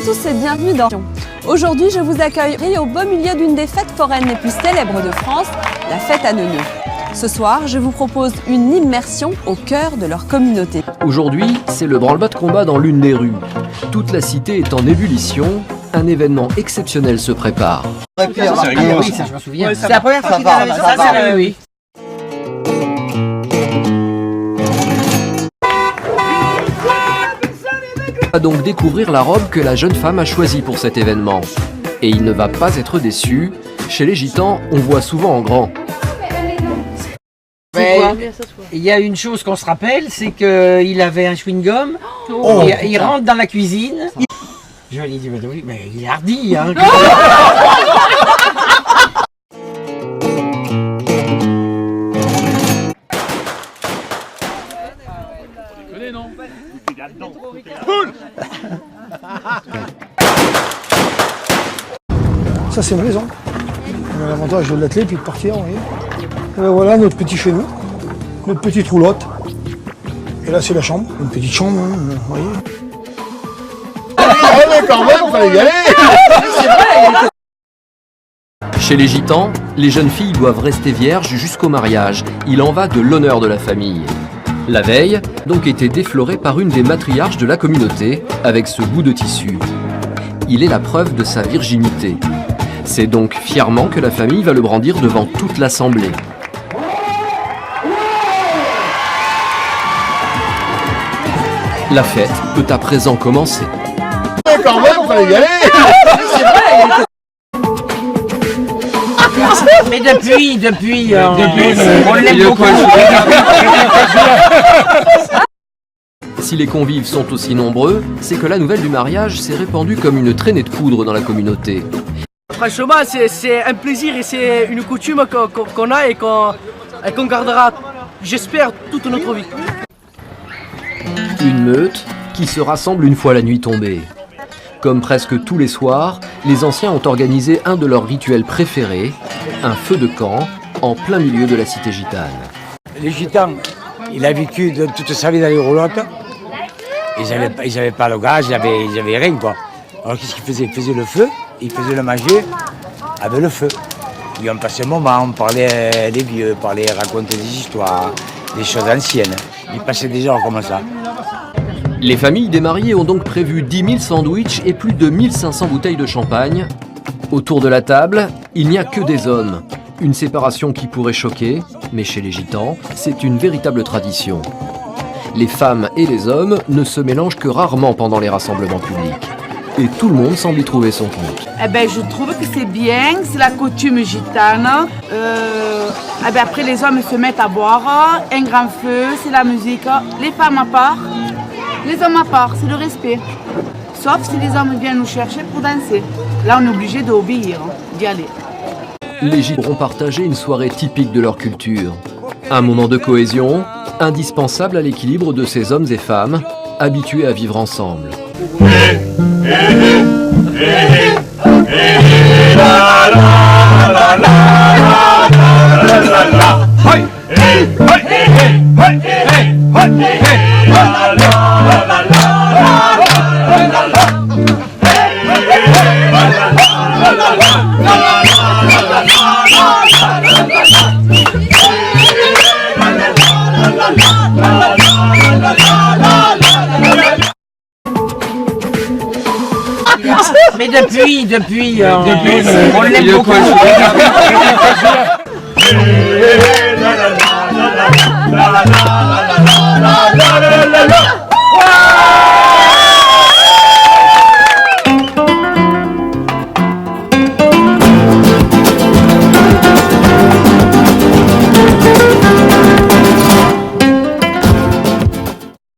tous et bienvenue dans... Aujourd'hui, je vous accueille au beau milieu d'une des fêtes foraines les plus célèbres de France, la fête à Neuneu. Ce soir, je vous propose une immersion au cœur de leur communauté. Aujourd'hui, c'est le branle-bas de combat dans l'une des rues. Toute la cité est en ébullition. Un événement exceptionnel se prépare. Oui, ça je me souviens. Ouais, c'est la première fois qu'il est à la maison. Ça va, oui. On va donc découvrir la robe que la jeune femme a choisie pour cet événement. Et il ne va pas être déçu. Chez les gitans, on voit souvent en grand. Mais il y a une chose qu'on se rappelle, c'est qu'il avait un chewing-gum. Il rentre dans la cuisine. Je lui ai dit, mais il est hardi, hein. Ça c'est ma maison. On a l'avantage de l'atteler puis de partir, vous voyez. Et ben voilà notre petit chez nous, notre petite roulotte. Et là c'est la chambre, une petite chambre, hein, vous voyez. Ah mais quand même, fallait y aller. Chez les gitans, les jeunes filles doivent rester vierges jusqu'au mariage. Il en va de l'honneur de la famille. La veille, donc été déflorée par une des matriarches de la communauté avec ce bout de tissu. Il est la preuve de sa virginité. C'est donc fièrement que la famille va le brandir devant toute l'assemblée. La fête peut à présent commencer. Mais quand même, fallait y aller. Mais depuis, on l'aime beaucoup. Si les convives sont aussi nombreux, c'est que la nouvelle du mariage s'est répandue comme une traînée de poudre dans la communauté. Franchement, c'est un plaisir et c'est une coutume qu'on a et qu'on gardera, j'espère, toute notre vie. Une meute qui se rassemble une fois la nuit tombée. Comme presque tous les soirs, les anciens ont organisé un de leurs rituels préférés, un feu de camp en plein milieu de la cité gitane. Les gitans, il a vécu toute sa vie dans les roulottes. Ils n'avaient pas le gaz, ils n'avaient rien, quoi. Alors qu'est-ce qu'ils faisaient? Ils faisaient le feu, ils faisaient le manger avec le feu. Ils ont passé un moment, on parlait des vieux, racontaient des histoires, des choses anciennes. Ils passaient des heures comme ça. Les familles des mariés ont donc prévu 10 000 sandwichs et plus de 1500 bouteilles de champagne. Autour de la table, il n'y a que des hommes. Une séparation qui pourrait choquer, mais chez les gitans, c'est une véritable tradition. Les femmes et les hommes ne se mélangent que rarement pendant les rassemblements publics. Et tout le monde semble y trouver son compte. Eh ben, je trouve que c'est bien, c'est la coutume gitane. Après, les hommes se mettent à boire, un grand feu, c'est la musique. Les femmes à part, les hommes à part, c'est le respect. Sauf si les hommes viennent nous chercher pour danser. Là, on est obligé d'obéir, d'y aller. Les gitans auront partagé une soirée typique de leur culture. Un moment de cohésion, indispensable à l'équilibre de ces hommes et femmes, habitués à vivre ensemble. Mais depuis, on l'aime beaucoup. La